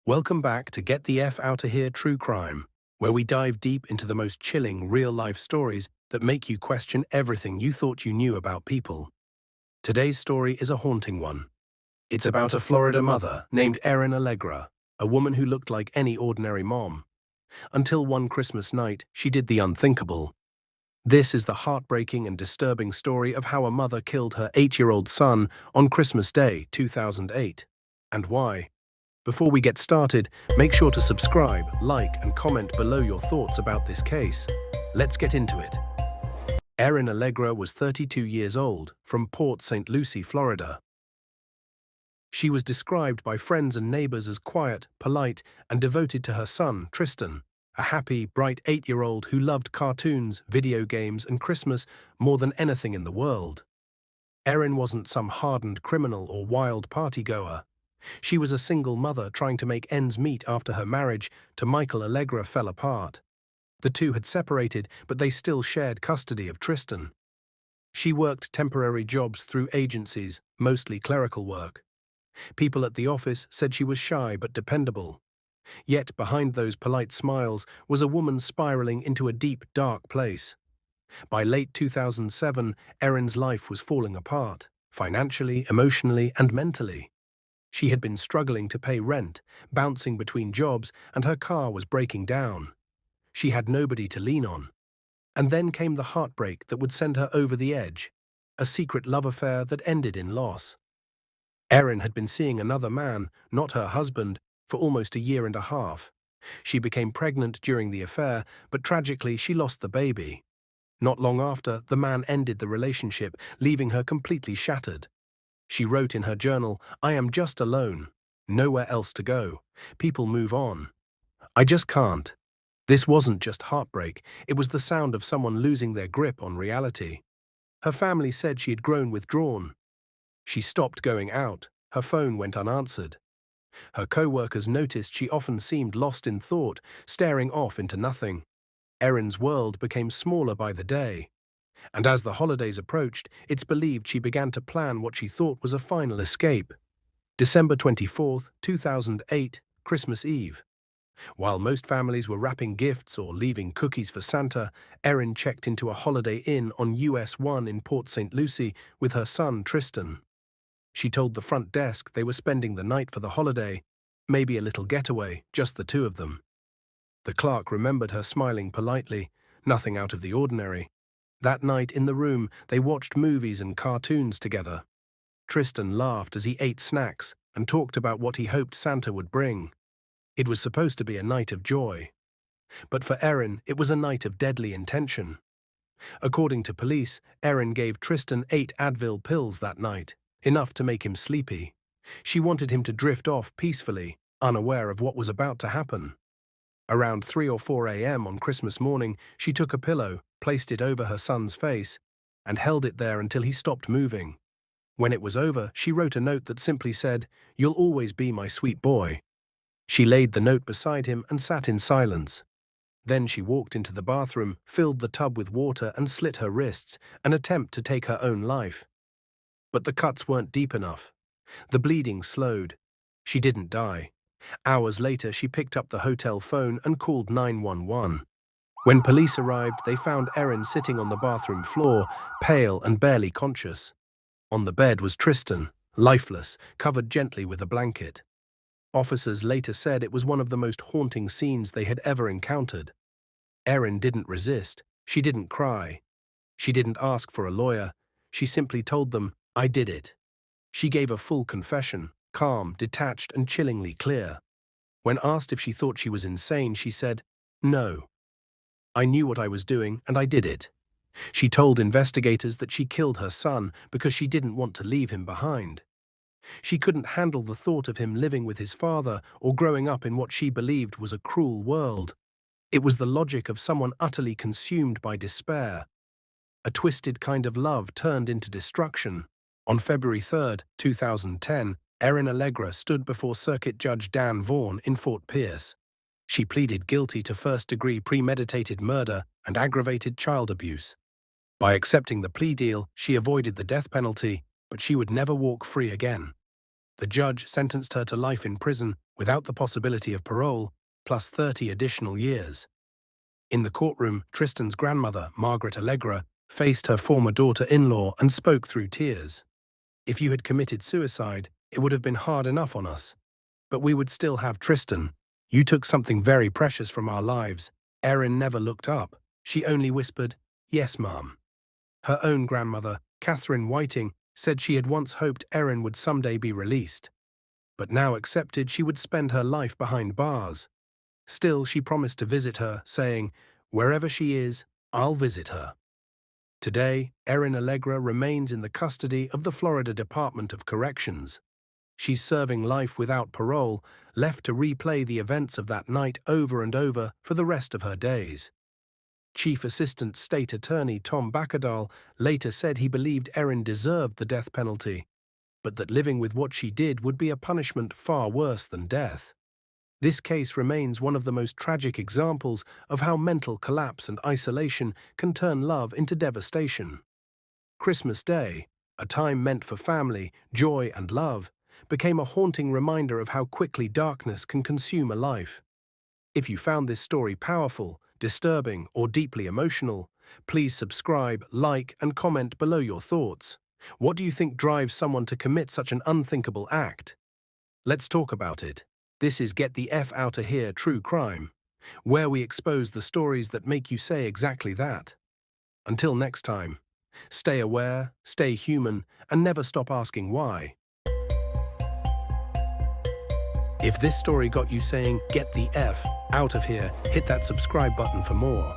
Welcome back to Get the F Outta Here True Crime, where we dive deep into the most chilling real-life stories that make you question everything you thought you knew about people. Today's story is a haunting one. It's about a Florida mother named Eryn Allegra, a woman who looked like any ordinary mom. Until one Christmas night, she did the unthinkable. This is the heartbreaking and disturbing story of how a mother killed her 8-year-old son on Christmas Day, 2008. And why? Before we get started, make sure to subscribe, like, and comment below your thoughts about this case. Let's get into it. Eryn Allegra was 32 years old, from Port St. Lucie, Florida. She was described by friends and neighbors as quiet, polite, and devoted to her son, Tristan, a happy, bright 8-year-old who loved cartoons, video games, and Christmas more than anything in the world. Eryn wasn't some hardened criminal or wild partygoer. She was a single mother trying to make ends meet after her marriage to Michael Allegra fell apart. The two had separated, but they still shared custody of Tristan. She worked temporary jobs through agencies, mostly clerical work. People at the office said she was shy but dependable. Yet behind those polite smiles was a woman spiraling into a deep, dark place. By late 2007, Eryn's life was falling apart, financially, emotionally, and mentally. She had been struggling to pay rent, bouncing between jobs, and her car was breaking down. She had nobody to lean on. And then came the heartbreak that would send her over the edge, a secret love affair that ended in loss. Eryn had been seeing another man, not her husband, for almost a year and a half. She became pregnant during the affair, but tragically she lost the baby. Not long after, the man ended the relationship, leaving her completely shattered. She wrote in her journal, "I am just alone. Nowhere else to go. People move on. I just can't." This wasn't just heartbreak, it was the sound of someone losing their grip on reality. Her family said she had grown withdrawn. She stopped going out. Her phone went unanswered. Her co-workers noticed she often seemed lost in thought, staring off into nothing. Eryn's world became smaller by the day. And as the holidays approached, it's believed she began to plan what she thought was a final escape. December 24th, 2008, Christmas Eve. While most families were wrapping gifts or leaving cookies for Santa, Eryn checked into a Holiday Inn on US 1 in Port St. Lucie with her son, Tristan. She told the front desk they were spending the night for the holiday, maybe a little getaway, just the two of them. The clerk remembered her smiling politely, nothing out of the ordinary. That night in the room, they watched movies and cartoons together. Tristan laughed as he ate snacks and talked about what he hoped Santa would bring. It was supposed to be a night of joy. But for Eryn, it was a night of deadly intention. According to police, Eryn gave Tristan 8 Advil pills that night, enough to make him sleepy. She wanted him to drift off peacefully, unaware of what was about to happen. Around 3 or 4 a.m. on Christmas morning, she took a pillow, placed it over her son's face, and held it there until he stopped moving. When it was over, she wrote a note that simply said, "You'll always be my sweet boy." She laid the note beside him and sat in silence. Then she walked into the bathroom, filled the tub with water and slit her wrists, an attempt to take her own life. But the cuts weren't deep enough. The bleeding slowed. She didn't die. Hours later, she picked up the hotel phone and called 911. When police arrived, they found Eryn sitting on the bathroom floor, pale and barely conscious. On the bed was Tristan, lifeless, covered gently with a blanket. Officers later said it was one of the most haunting scenes they had ever encountered. Eryn didn't resist. She didn't cry. She didn't ask for a lawyer. She simply told them, "I did it." She gave a full confession, calm, detached, and chillingly clear. When asked if she thought she was insane, she said, "No. I knew what I was doing, and I did it." She told investigators that she killed her son because she didn't want to leave him behind. She couldn't handle the thought of him living with his father or growing up in what she believed was a cruel world. It was the logic of someone utterly consumed by despair. A twisted kind of love turned into destruction. On February 3rd, 2010, Eryn Allegra stood before Circuit Judge Dan Vaughan in Fort Pierce. She pleaded guilty to first-degree premeditated murder and aggravated child abuse. By accepting the plea deal, she avoided the death penalty, but she would never walk free again. The judge sentenced her to life in prison without the possibility of parole, plus 30 additional years. In the courtroom, Tristan's grandmother, Eryn Allegra, faced her former daughter-in-law and spoke through tears. If you had committed suicide, it would have been hard enough on us. But we would still have Tristan. You took something very precious from our lives. Eryn never looked up. She only whispered, "Yes, Mom." Her own grandmother, Catherine Whiting, said she had once hoped Eryn would someday be released, but now accepted she would spend her life behind bars. Still, she promised to visit her, saying, "Wherever she is, I'll visit her." Today, Eryn Allegra remains in the custody of the Florida Department of Corrections. She's serving life without parole, left to replay the events of that night over and over for the rest of her days. Chief Assistant State Attorney Tom Bakadal later said he believed Eryn deserved the death penalty, but that living with what she did would be a punishment far worse than death. This case remains one of the most tragic examples of how mental collapse and isolation can turn love into devastation. Christmas Day, a time meant for family, joy, and love, became a haunting reminder of how quickly darkness can consume a life. If you found this story powerful, disturbing, or deeply emotional, please subscribe, like, and comment below your thoughts. What do you think drives someone to commit such an unthinkable act? Let's talk about it. This is Get the F Outta Here True Crime, where we expose the stories that make you say exactly that. Until next time, stay aware, stay human, and never stop asking why. If this story got you saying, "Get the F out of here," hit that subscribe button for more.